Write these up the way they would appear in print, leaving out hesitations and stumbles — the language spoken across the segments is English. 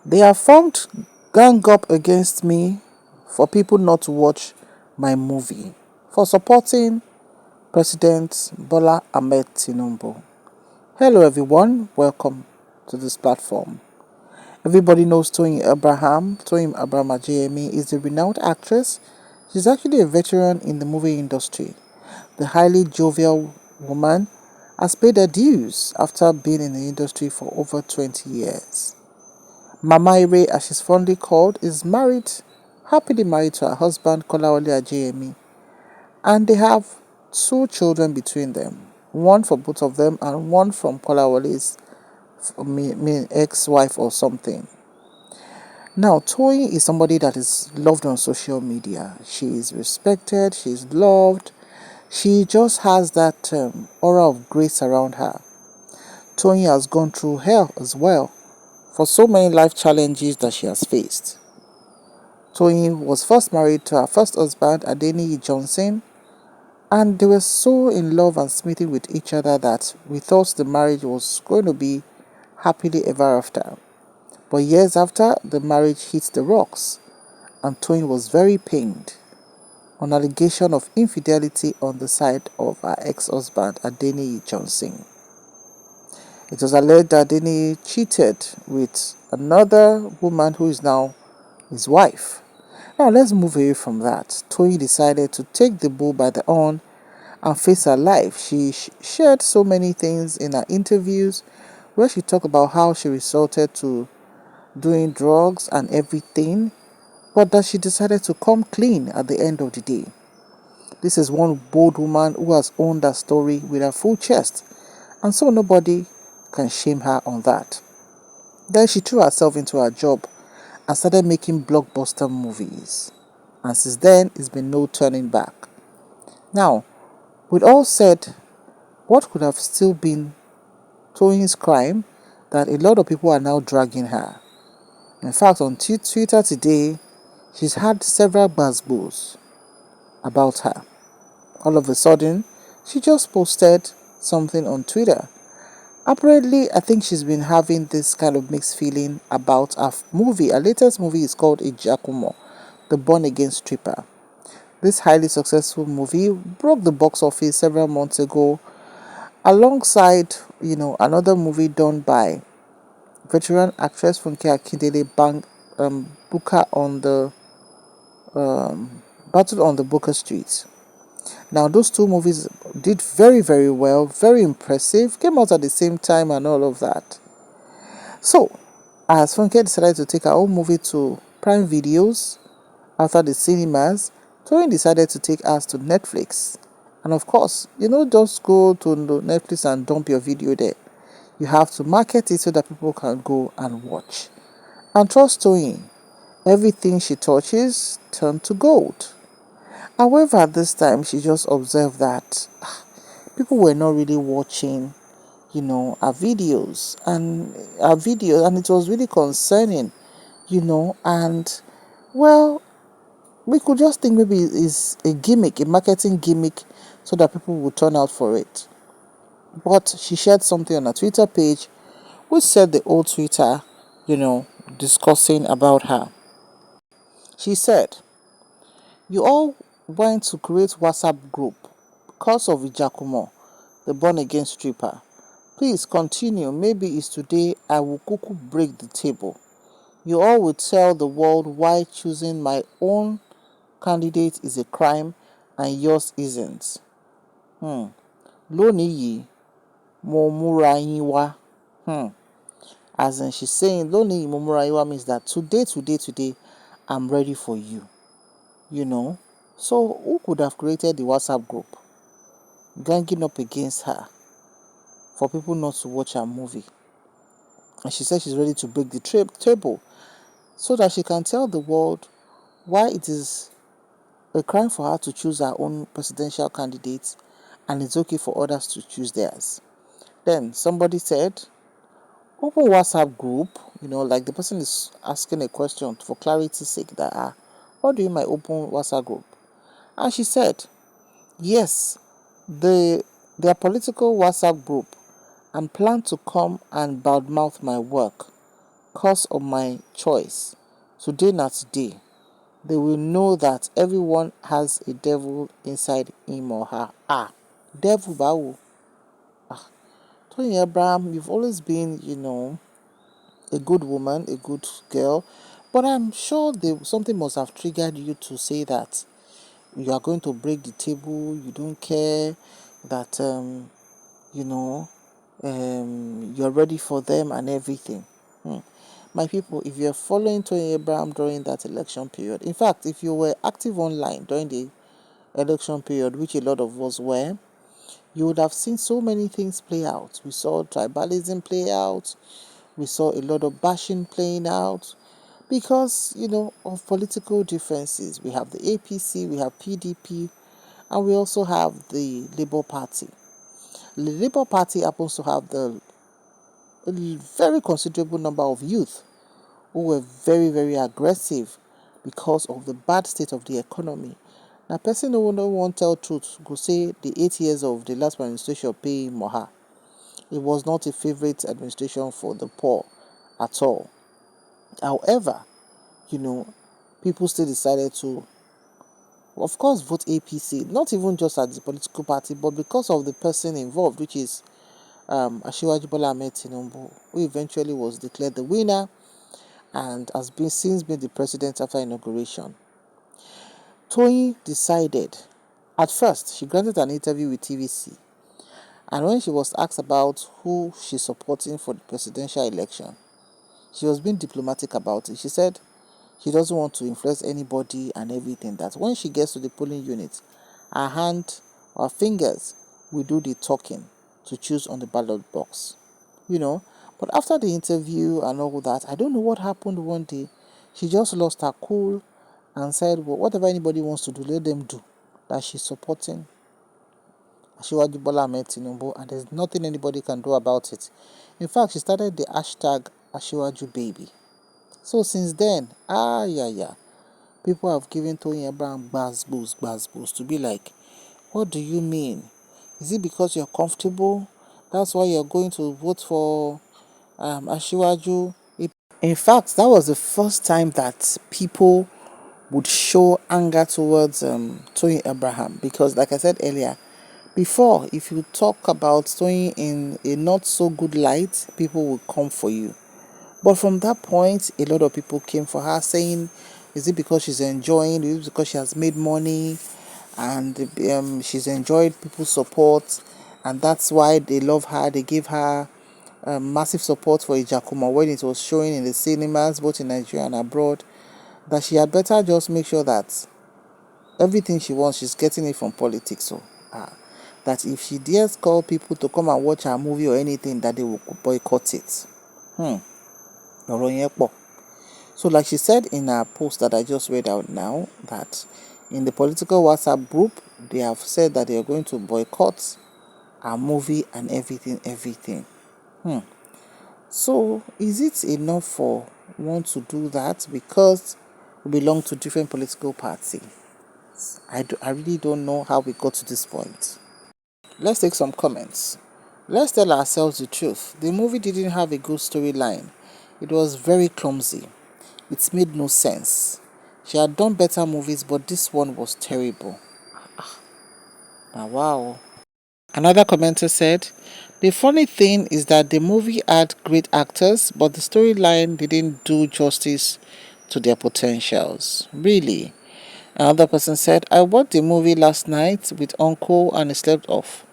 They have formed gang up against me for people not to watch my movie for supporting President Bola Ahmed Tinubu. Hello everyone, welcome to this platform. Everybody knows Toyin Abraham Ajayemi is a renowned actress. She's actually a veteran in the movie industry. The highly jovial woman has paid her dues after being in the industry for over 20 years. Mama Ire, as she's fondly called, is happily married to her husband Kolawole Ajayemi, and they have two children between them, one for both of them and one from Kolawole's ex-wife or something. Now, Toyin is somebody that is loved on social media. She is respected, she is loved, she just has that aura of grace around her. Toyin has gone through hell as well for so many life challenges that she has faced. Toyin was first married to her first husband, Adeniyi Johnson, and they were so in love and smitten with each other that we thought the marriage was going to be happily ever after. But years after, the marriage hit the rocks, and Toyin was very pained on allegation of infidelity on the side of her ex-husband, Adeniyi Johnson. It was alleged that Adeniyi cheated with another woman who is now his wife. Now let's move away from that. Toyin decided to take the bull by the horn and face her life. She shared so many things in her interviews where she talked about how she resorted to doing drugs and everything, but that she decided to come clean at the end of the day. This is one bold woman who has owned her story with her full chest, and so nobody can shame her on that. Then she threw herself into her job and started making blockbuster movies. And since then, it's been no turning back. Now, with all said, what could have still been Toyin's crime that a lot of people are now dragging her? In fact, on Twitter today, she's had several buzzwords about her. All of a sudden, she just posted something on Twitter. Apparently, I think she's been having this kind of mixed feeling about her movie. Her latest movie is called Ijakumo, the Born Again Stripper. This highly successful movie broke the box office several months ago, alongside, another movie done by veteran actress Funke Akindele, Booker on the Battle on the Booker Street. Now, those two movies did very, very well, very impressive, came out at the same time and all of that. So, as Funke decided to take her own movie to Prime Videos after the cinemas, Toyin decided to take us to Netflix. And of course, just go to Netflix and dump your video there. You have to market it so that people can go and watch. And trust Toyin, everything she touches turns to gold. However, this time she just observed that people were not really watching, her videos and it was really concerning, and well, we could just think maybe it's a gimmick, a marketing gimmick, so that people would turn out for it. But she shared something on her Twitter page which set the old Twitter, discussing about her. She said, "You all went to create WhatsApp group because of Ijakumo, the born again stripper. Please continue. Maybe it's today I will kuku break the table. You all will tell the world why choosing my own candidate is a crime and yours isn't. Lónìí yìí, mo múra yín wá." As in, she's saying, Lónìí yìí, mo múra yín wá means that today, I'm ready for you. So who could have created the WhatsApp group ganging up against her for people not to watch her movie? And she said she's ready to break the table so that she can tell the world why it is a crime for her to choose her own presidential candidate and it's okay for others to choose theirs. Then somebody said, open WhatsApp group, like the person is asking a question for clarity's sake that, what do you mean by open WhatsApp group? And she said, yes, their political WhatsApp group, and plan to come and badmouth my work. cause of my choice. Today not today. They will know that everyone has a devil inside him or her. Devil bawo. Tony Abraham, you've always been, a good woman, a good girl, but I'm sure something must have triggered you to say that you are going to break the table, you don't care, that, you know, you're ready for them and everything. My people, if you're following Tony Abraham during that election period, in fact, if you were active online during the election period, which a lot of us were, you would have seen so many things play out. We saw tribalism play out. We saw a lot of bashing playing out because, of political differences. We have the APC, we have PDP, and we also have the Labour Party. The Labour Party happens to have a very considerable number of youth who were very, very aggressive because of the bad state of the economy. Now, person who don't want to tell truth go say the 8 years of the last administration pay Moha. It was not a favorite administration for the poor at all. However, people still decided to, of course, vote APC, not even just as the political party, but because of the person involved, which is Asiwaju Bola Ahmed Tinubu, who eventually was declared the winner and has since been the president after inauguration. Toyin decided, at first, she granted an interview with TVC, and when she was asked about who she's supporting for the presidential election, she was being diplomatic about it. She said she doesn't want to influence anybody and everything, that when she gets to the polling unit, her fingers will do the talking to choose on the ballot box. But after the interview and all that, I don't know what happened one day. She just lost her cool and said, well, whatever anybody wants to do, let them do. That she's supporting Asiwaju Bola Ahmed Tinubu, and there's nothing anybody can do about it. In fact, she started the hashtag Asiwaju Baby. So since then, people have given Tony Abraham Bl0Ws to be like, what do you mean? Is it because you're comfortable? That's why you're going to vote for Asiwaju? In fact, that was the first time that people would show anger towards Tony Abraham, because, like I said earlier, before, if you talk about Tony in a not so good light, people will come for you. But from that point, a lot of people came for her, saying, is it because she's enjoying? Is it because she has made money and she's enjoyed people's support, and that's why they love her? They give her massive support for Ijakuma when it was showing in the cinemas, both in Nigeria and abroad, that she had better just make sure that everything she wants, she's getting it from politics. So, that if she dares call people to come and watch her movie or anything, that they will boycott it. So, like she said in her post that I just read out now, that in the political WhatsApp group, they have said that they are going to boycott our movie and everything. So, is it enough for one to do that because we belong to different political parties? I really don't know how we got to this point. Let's take some comments. Let's tell ourselves the truth. The movie didn't have a good storyline. It was very clumsy. It made no sense. She had done better movies, but this one was terrible. Now, wow. Another commenter said, the funny thing is that the movie had great actors, but the storyline didn't do justice to their potentials. Really? Another person said, I watched the movie last night with uncle and I slept off.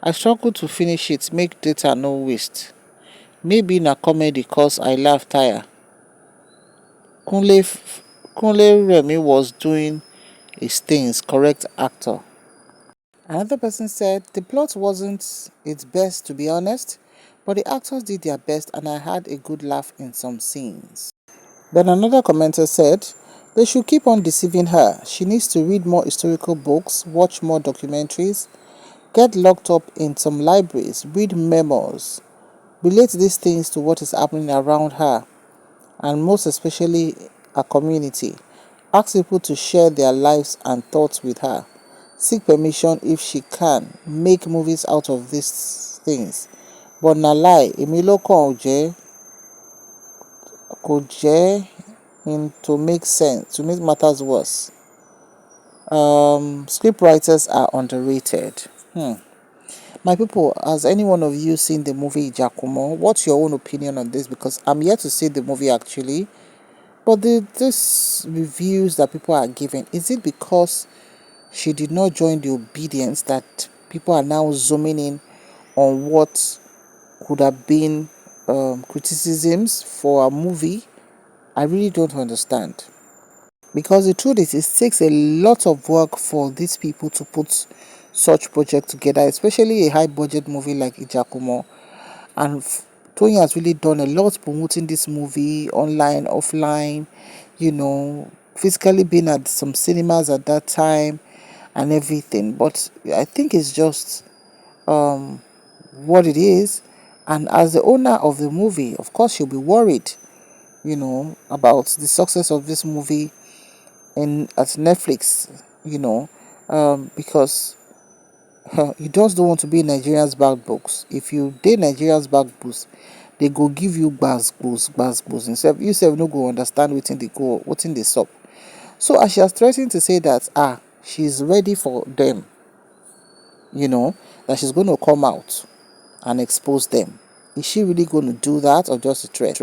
I struggled to finish it, make data no waste. Maybe na comedy cause I laugh tire. Kunle Remy was doing his things, correct actor. Another person said, the plot wasn't its best to be honest, but the actors did their best and I had a good laugh in some scenes. Then another commenter said, they should keep on deceiving her. She needs to read more historical books, watch more documentaries, get locked up in some libraries, read memos, relate these things to what is happening around her, and most especially her community. Ask people to share their lives and thoughts with her. Seek permission if she can. Make movies out of these things. But na lie, Emilio Konje, could jẹ́ in to make sense, to make matters worse. Script writers are underrated. My people, has any one of you seen the movie Giacomo? What's your own opinion on this? Because I'm yet to see the movie actually. But this reviews that people are giving, is it because she did not join the obedience that people are now zooming in on what could have been criticisms for a movie? I really don't understand. Because the truth is, it takes a lot of work for these people to put such project together, especially a high budget movie like Ijakumo. And Tony has really done a lot promoting this movie online, offline, physically being at some cinemas at that time and everything. But I think it's just what it is. And as the owner of the movie, of course, she'll be worried, about the success of this movie at Netflix, because you just don't want to be Nigerians back books. If you date Nigerians back books, they go give you gbas instead you sef no go understand wetin dey sup. So as she has threatened to say that she's ready for them, that she's going to come out and expose them. Is she really going to do that or just a threat?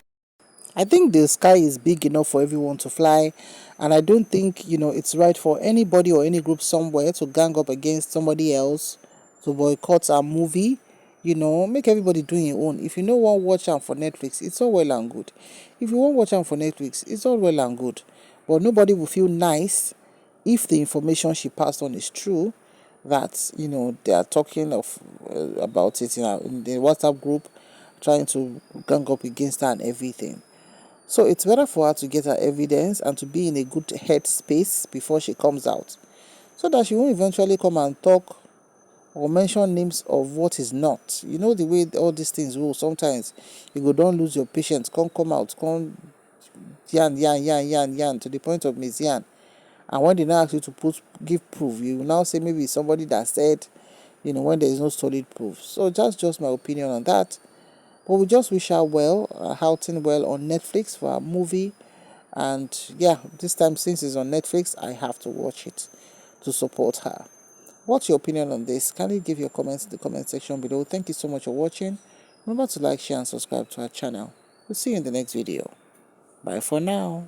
I think the sky is big enough for everyone to fly, and I don't think it's right for anybody or any group somewhere to gang up against somebody else to boycott a movie. Make everybody do your own. If you no wan watch am for Netflix, it's all well and good. If you wan watch am for Netflix, it's all well and good. But nobody will feel nice if the information she passed on is true. That they are talking of about it in the WhatsApp group, trying to gang up against her and everything. So it's better for her to get her evidence and to be in a good head space before she comes out, so that she won't eventually come and talk or mention names of what is not. You know the way all these things go. Sometimes you go don't lose your patience, come out, come yan to the point of Miss Yan. And when they now ask you to give proof, you will now say maybe it's somebody that said, when there is no solid proof. So that's just my opinion on that. But we just wish her well, outing well on Netflix for a movie. And yeah, this time since it's on Netflix, I have to watch it to support her. What's your opinion on this? Kindly give your comments in the comment section below. Thank you so much for watching. Remember to like, share, and subscribe to our channel. We'll see you in the next video. Bye for now.